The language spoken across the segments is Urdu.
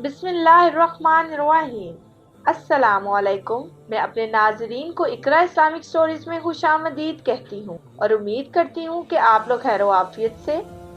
بسم اللہ الرحمن الرحیم۔ السلام علیکم۔ میں اپنے ناظرین کو اقرا اسلامک سٹوریز میں خوش آمدید کہتی ہوں اور امید کرتی ہوں کہ آپ لوگ خیر و عافیت سے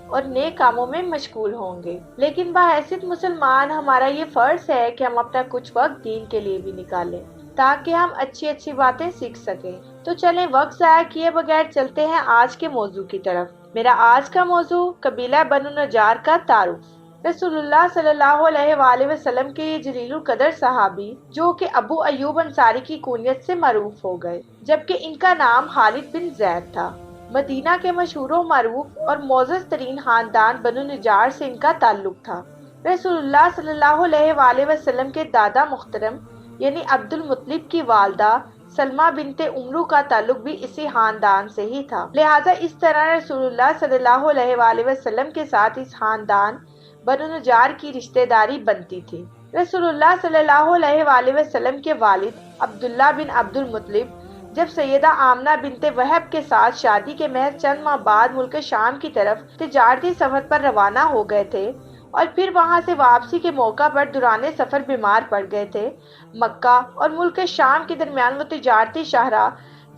اور نیک کاموں میں مشغول ہوں گے۔ لیکن بحیثیت مسلمان ہمارا یہ فرض ہے کہ ہم اپنا کچھ وقت دین کے لیے بھی نکالیں تاکہ ہم اچھی باتیں سیکھ سکیں۔ تو چلیں وقت ضائع کیے بغیر چلتے ہیں آج کے موضوع کی طرف۔ میرا آج کا موضوع قبیلہ بنو نجار کا تعارف۔ رسول اللہ صلی اللہ علیہ وآلہ وسلم کے یہ جلیل القدر صحابی جو کہ ابو ایوب انصاری کی کنیت سے معروف ہو گئے، جبکہ ان کا نام خالد بن زید تھا۔ مدینہ کے مشہور و معروف اور معزز ترین خاندان بنو نجار سے ان کا تعلق تھا۔ رسول اللہ صلی اللہ علیہ وآلہ وسلم کے دادا محترم یعنی عبد المطلب کی والدہ سلمہ بنت عمرو کا تعلق بھی اسی خاندان سے ہی تھا، لہٰذا اس طرح رسول اللہ صلی اللہ علیہ وآلہ وسلم کے ساتھ اس خاندان بنو نجار کی رشتہ داری بنتی تھی۔ رسول اللہ صلی اللہ علیہ وآلہ وسلم کے والد عبداللہ بن عبد المطلب جب سیدہ آمنہ بنت وہب کے ساتھ شادی کے محض چند ماہ بعد ملک شام کی طرف تجارتی سفر پر روانہ ہو گئے تھے اور پھر وہاں سے واپسی کے موقع پر دوران سفر بیمار پڑ گئے تھے، مکہ اور ملک شام کے درمیان وہ تجارتی شاہراہ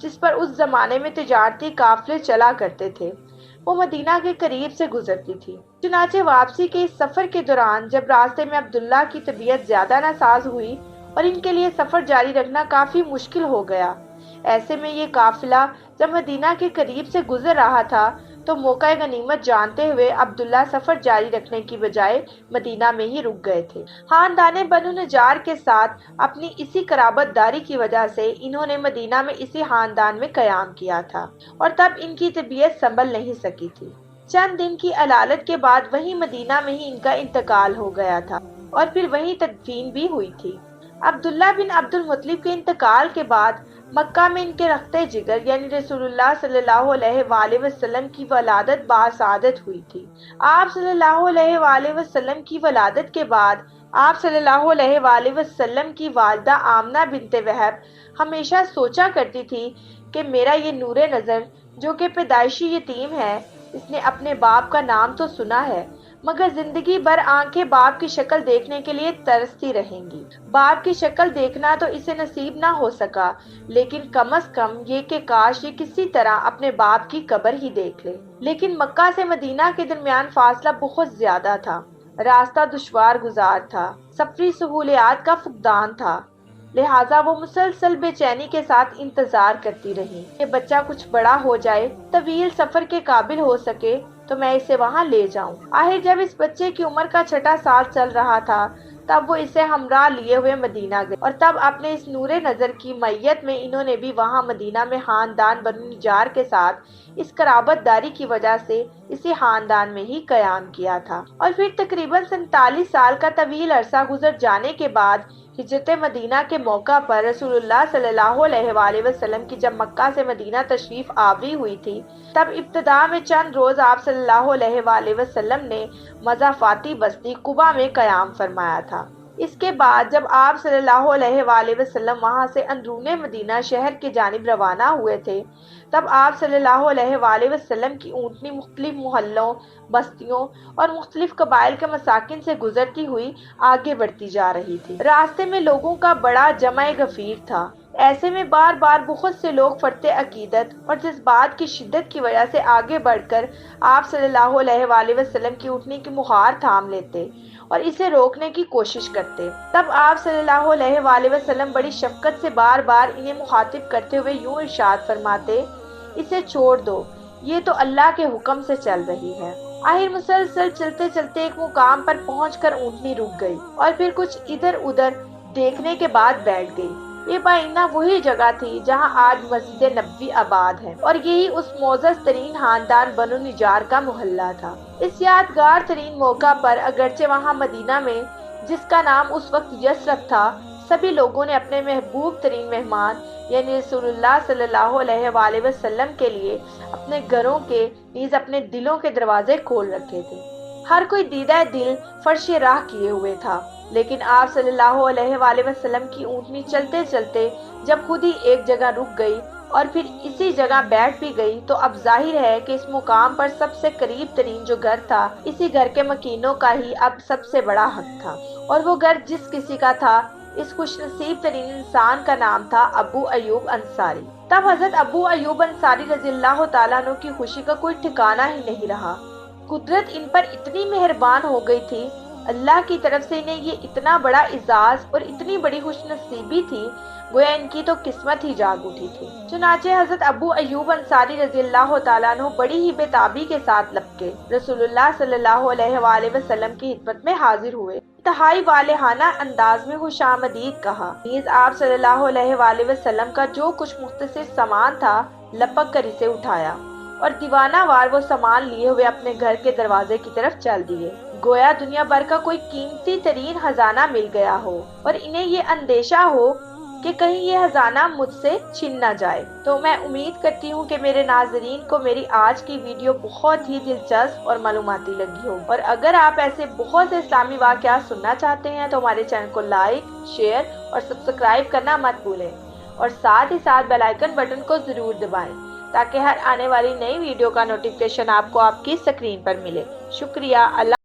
جس پر اس زمانے میں تجارتی قافلے چلا کرتے تھے وہ مدینہ کے قریب سے گزرتی تھی۔ چنانچہ واپسی کے اس سفر کے دوران جب راستے میں عبداللہ کی طبیعت زیادہ ناساز ہوئی اور ان کے لیے سفر جاری رکھنا کافی مشکل ہو گیا، ایسے میں یہ قافلہ جب مدینہ کے قریب سے گزر رہا تھا تو موقع غنیمت جانتے ہوئے عبداللہ سفر جاری رکھنے کی بجائے مدینہ میں ہی رک گئے تھے۔ خاندان بنو نجار کے ساتھ اپنی اسی قرابت داری کی وجہ سے انہوں نے مدینہ میں اسی خاندان میں قیام کیا تھا اور تب ان کی طبیعت سنبھل نہیں سکی تھی۔ چند دن کی علالت کے بعد وہیں مدینہ میں ہی ان کا انتقال ہو گیا تھا اور پھر وہیں تدفین بھی ہوئی تھی۔ عبداللہ بن عبد المطلب کے انتقال کے بعد مکہ میں ان کے رخت جگر یعنی رسول اللہ صلی اللہ علیہ وآلہ وسلم کی ولادت باسعادت ہوئی تھی۔ آپ صلی اللہ علیہ وآلہ وسلم کی ولادت کے بعد آپ صلی اللہ علیہ وآلہ وسلم کی والدہ آمنہ بنت وہب ہمیشہ سوچا کرتی تھی کہ میرا یہ نور نظر جو کہ پیدائشی یتیم ہے، اس نے اپنے باپ کا نام تو سنا ہے مگر زندگی بھر آنکھیں باپ کی شکل دیکھنے کے لیے ترستی رہیں گی۔ باپ کی شکل دیکھنا تو اسے نصیب نہ ہو سکا، لیکن کم از کم یہ کہ کاش یہ کسی طرح اپنے باپ کی قبر ہی دیکھ لے۔ لیکن مکہ سے مدینہ کے درمیان فاصلہ بہت زیادہ تھا، راستہ دشوار گزار تھا، سفری سہولیات کا فقدان تھا، لہٰذا وہ مسلسل بے چینی کے ساتھ انتظار کرتی رہی کہ بچہ کچھ بڑا ہو جائے، طویل سفر کے قابل ہو سکے تو میں اسے وہاں لے جاؤں۔ آخر جب اس بچے کی عمر کا 6واں سال چل رہا تھا تب وہ اسے ہمراہ لیے ہوئے مدینہ گئے اور تب اپنے اس نور نظر کی معیت میں انہوں نے بھی وہاں مدینہ میں خاندان بنو نجار کے ساتھ اس قرابت داری کی وجہ سے اسی خاندان میں ہی قیام کیا تھا۔ اور پھر تقریباً 47 سال کا طویل عرصہ گزر جانے کے بعد ہجرت مدینہ کے موقع پر رسول اللہ صلی اللہ علیہ وآلہ وسلم کی جب مکہ سے مدینہ تشریف آوری ہوئی تھی تب ابتدا میں چند روز آپ صلی اللہ علیہ وآلہ وسلم نے مضافاتی بستی قباء میں قیام فرمایا تھا۔ اس کے بعد جب آپ صلی اللہ علیہ وآلہ وسلم وہاں سے اندرون مدینہ شہر کی جانب روانہ ہوئے تھے تب آپ صلی اللہ علیہ وآلہ وسلم کی اونٹنی مختلف محلوں، بستیوں اور مختلف قبائل کے مساکن سے گزرتی ہوئی آگے بڑھتی جا رہی تھی۔ راستے میں لوگوں کا بڑا جمع غفیر تھا، ایسے میں بار بار بہت سے لوگ فرط عقیدت اور جذبات کی شدت کی وجہ سے آگے بڑھ کر آپ صلی اللہ علیہ وآلہ وسلم کی اونٹنی کی مہار تھام لیتے اور اسے روکنے کی کوشش کرتے۔ تب آپ صلی اللہ علیہ وآلہ وسلم بڑی شفقت سے بار بار انہیں مخاطب کرتے ہوئے یوں ارشاد فرماتے، اسے چھوڑ دو، یہ تو اللہ کے حکم سے چل رہی ہے۔ آخر مسلسل چلتے چلتے ایک مقام پر پہنچ کر اونٹنی رک گئی اور پھر کچھ ادھر ادھر دیکھنے کے بعد بیٹھ گئی۔ یہ بائنہ وہی جگہ تھی جہاں آج مسجد نبوی آباد ہے اور یہی اس معزز ترین خاندان بنو نجار کا محلہ تھا۔ اس یادگار ترین موقع پر اگرچہ وہاں مدینہ میں جس کا نام اس وقت یثرب تھا سبھی لوگوں نے اپنے محبوب ترین مہمان یعنی رسول اللہ صلی اللہ علیہ وآلہ وسلم کے لیے اپنے گھروں کے نیز اپنے دلوں کے دروازے کھول رکھے تھے۔ ہر کوئی دیدہ دل فرش راہ کیے ہوئے تھا، لیکن آپ صلی اللہ علیہ وآلہ وسلم کی اونٹنی چلتے چلتے جب خود ہی ایک جگہ رک گئی اور پھر اسی جگہ بیٹھ بھی گئی تو اب ظاہر ہے کہ اس مقام پر سب سے قریب ترین جو گھر تھا اسی گھر کے مکینوں کا ہی اب سب سے بڑا حق تھا۔ اور وہ گھر جس کسی کا تھا اس خوش نصیب ترین انسان کا نام تھا ابو ایوب انصاری۔ تب حضرت ابو ایوب انصاری رضی اللہ تعالیٰ عنہ کی خوشی کا کوئی ٹھکانہ ہی نہیں رہا۔ قدرت ان پر اتنی مہربان ہو گئی تھی، اللہ کی طرف سے انہیں یہ اتنا بڑا اعزاز اور اتنی بڑی خوش نصیبی تھی، گویا ان کی تو قسمت ہی جاگ اٹھی تھی۔ چنانچہ حضرت ابو ایوب انصاری رضی اللہ تعالیٰ عنہ بڑی ہی بے تابی کے ساتھ لپکے رسول اللہ صلی اللہ علیہ وآلہ وسلم کی خدمت میں حاضر ہوئے، انتہائی والہانہ انداز میں خوش آمدید کہا، نیز آپ صلی اللہ علیہ وآلہ وسلم کا جو کچھ مختصر سامان تھا لپک کر اسے اٹھایا اور دیوانہ وار وہ سامان لیے ہوئے اپنے گھر کے دروازے کی طرف چل دیے، گویا دنیا بھر کا کوئی قیمتی ترین خزانہ مل گیا ہو اور انہیں یہ اندیشہ ہو کہ کہیں یہ خزانہ مجھ سے چھن نہ جائے۔ تو میں امید کرتی ہوں کہ میرے ناظرین کو میری آج کی ویڈیو بہت ہی دلچسپ اور معلوماتی لگی ہو، اور اگر آپ ایسے بہت سے اسلامی واقعات سننا چاہتے ہیں تو ہمارے چینل کو لائک، شیئر اور سبسکرائب کرنا مت بھولیں، اور ساتھ ہی ساتھ بیل آئیکن بٹن کو ضرور دبائیں تاکہ ہر آنے والی نئی ویڈیو کا نوٹیفیکیشن آپ کو آپ کی اسکرین پر ملے۔ شکریہ۔ اللہ